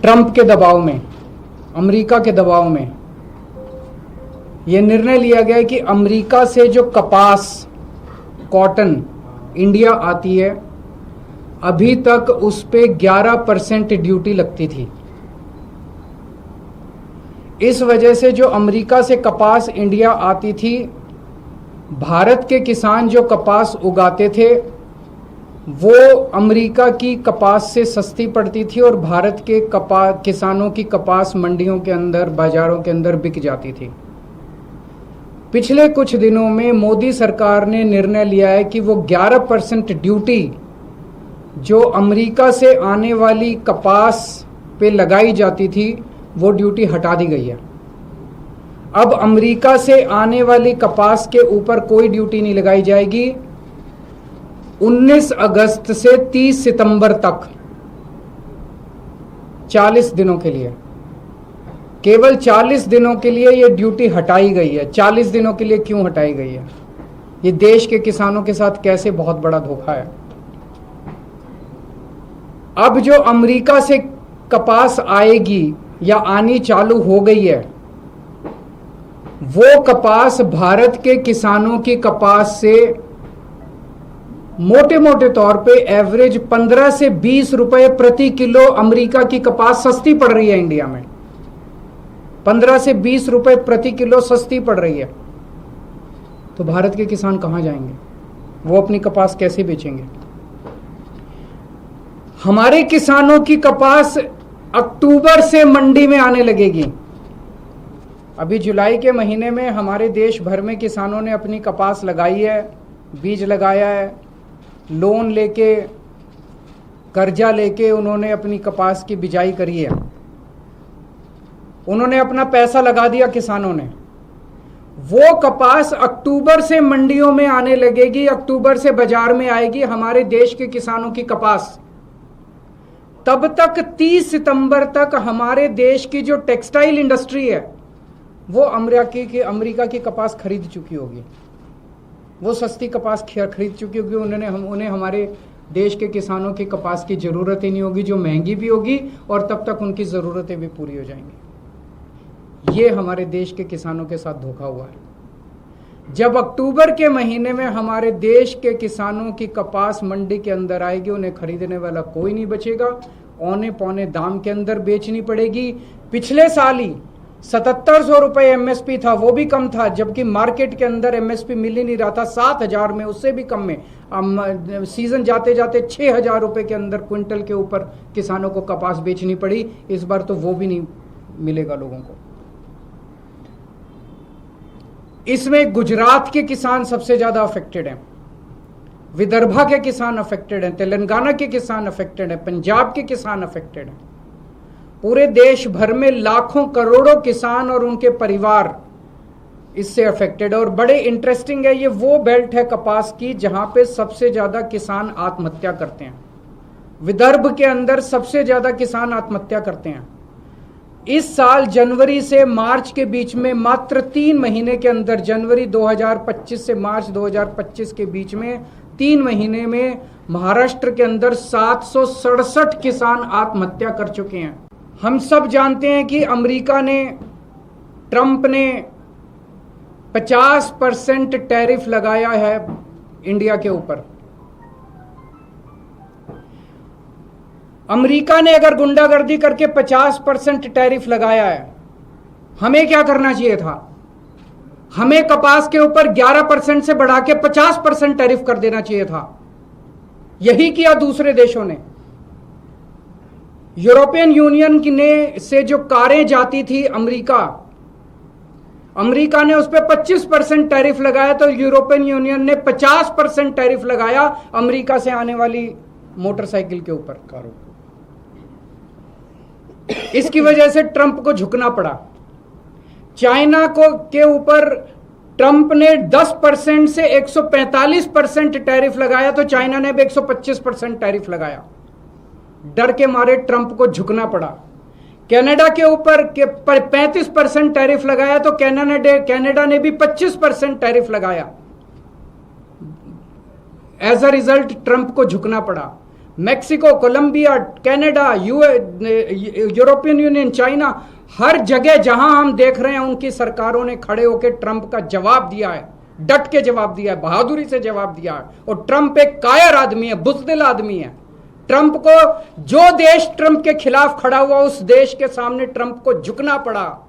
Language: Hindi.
ट्रंप के दबाव में, अमेरिका के दबाव में यह निर्णय लिया गया है कि अमेरिका से जो कपास, कॉटन इंडिया आती है, अभी तक उस पे 11% ड्यूटी लगती थी। इस वजह से जो अमेरिका से कपास इंडिया आती थी, भारत के किसान जो कपास उगाते थे वो अमेरिका की कपास से सस्ती पड़ती थी और भारत के किसानों की कपास मंडियों के अंदर, बाजारों के अंदर बिक जाती थी। पिछले कुछ दिनों में मोदी सरकार ने निर्णय लिया है कि वो 11% ड्यूटी जो अमेरिका से आने वाली कपास पे लगाई जाती थी, वो ड्यूटी हटा दी गई है। अब अमेरिका से आने वाली कपास के ऊपर कोई ड्यूटी नहीं लगाई जाएगी। 19 अगस्त से 30 सितंबर तक 40 दिनों के लिए, केवल 40 दिनों के लिए ये ड्यूटी हटाई गई है। 40 दिनों के लिए क्यों हटाई गई है? ये देश के किसानों के साथ कैसे बहुत बड़ा धोखा है। अब जो अमेरिका से कपास आएगी या आनी चालू हो गई है, वो कपास भारत के किसानों की कपास से मोटे मोटे तौर पे एवरेज 15 से 20 रुपए प्रति किलो अमेरिका की कपास सस्ती पड़ रही है। इंडिया में 15 से 20 रुपए प्रति किलो सस्ती पड़ रही है। तो भारत के किसान कहां जाएंगे? वो अपनी कपास कैसे बेचेंगे? हमारे किसानों की कपास अक्टूबर से मंडी में आने लगेगी। अभी जुलाई के महीने में हमारे देश भर में किसानों ने अपनी कपास लगाई है, बीज लगाया है, लोन लेके, कर्जा लेके उन्होंने अपनी कपास की बिजाई करी है। उन्होंने अपना पैसा लगा दिया किसानों ने। वो कपास अक्टूबर से मंडियों में आने लगेगी, अक्टूबर से बाजार में आएगी हमारे देश के किसानों की कपास। तब तक 30 सितंबर तक हमारे देश की जो टेक्सटाइल इंडस्ट्री है वो अमेरिका की कपास खरीद चुकी होगी। वो सस्ती कपास खरीद चुकी होगी। उन्हें हमारे देश के किसानों की कपास की ज़रूरत ही नहीं होगी, जो महंगी भी होगी, और तब तक उनकी ज़रूरतें भी पूरी हो जाएंगी। ये हमारे देश के किसानों के साथ धोखा हुआ है। जब अक्टूबर के महीने में हमारे देश के किसानों की कपास मंडी के अंदर आएगी, उन्हें खरीदने वाला कोई नहीं बचेगा, औने पौने दाम के अंदर बेचनी पड़ेगी। पिछले साल ही 7700 रुपए एमएसपी था, वो भी कम था, जबकि मार्केट के अंदर एमएसपी मिल ही नहीं रहा था। 7000 में, उससे भी कम में सीजन जाते जाते 6000 रुपए के अंदर क्विंटल के ऊपर किसानों को कपास बेचनी पड़ी। इस बार तो वो भी नहीं मिलेगा लोगों को। इसमें गुजरात के किसान सबसे ज्यादा अफेक्टेड हैं, विदर्भा के किसान अफेक्टेड हैं, तेलंगाना के किसान अफेक्टेड हैं, पंजाब के किसान अफेक्टेड हैं। पूरे देश भर में लाखों करोड़ों किसान और उनके परिवार इससे अफेक्टेड है। और बड़े इंटरेस्टिंग है, ये वो बेल्ट है कपास की जहां पे सबसे ज्यादा किसान आत्महत्या करते हैं। विदर्भ के अंदर सबसे ज्यादा किसान आत्महत्या करते हैं। इस साल जनवरी से मार्च के बीच में, मात्र 3 महीने के अंदर, जनवरी 2025 से मार्च 2025 के बीच में 3 महीने में महाराष्ट्र के अंदर 767 किसान आत्महत्या कर चुके हैं। हम सब जानते हैं कि अमेरिका ने, ट्रंप ने 50% टैरिफ लगाया है इंडिया के ऊपर। अमेरिका ने अगर गुंडागर्दी करके 50% टैरिफ लगाया है, हमें क्या करना चाहिए था? हमें कपास के ऊपर 11% से बढ़ा के 50% टैरिफ कर देना चाहिए था। यही किया दूसरे देशों ने। यूरोपियन यूनियन ने से जो कारें जाती थी अमेरिका ने उस पर 25% टैरिफ लगाया, तो यूरोपियन यूनियन ने 50% टैरिफ लगाया अमेरिका से आने वाली मोटरसाइकिल के ऊपर, कारों। इसकी वजह से ट्रंप को झुकना पड़ा। चाइना के ऊपर ट्रंप ने 10% से 145% टैरिफ लगाया, तो चाइना ने भी 125% टैरिफ लगाया। डर के मारे ट्रंप को झुकना पड़ा। कनाडा के ऊपर 35% टैरिफ लगाया, तो कनाडा ने भी 25% टैरिफ लगाया। एज अ रिजल्ट ट्रंप को झुकना पड़ा। Mexico, Colombia, Canada, European Union, China, हर जगह जहां हम देख रहे हैं उनकी सरकारों ने खड़े होकर ट्रंप का जवाब दिया है, डट के जवाब दिया है, बहादुरी से जवाब दिया है। और ट्रंप एक कायर आदमी है, बुज़दिल आदमी है। ट्रंप को, जो देश ट्रंप के खिलाफ खड़ा हुआ उस देश के सामने ट्रंप को झुकना पड़ा।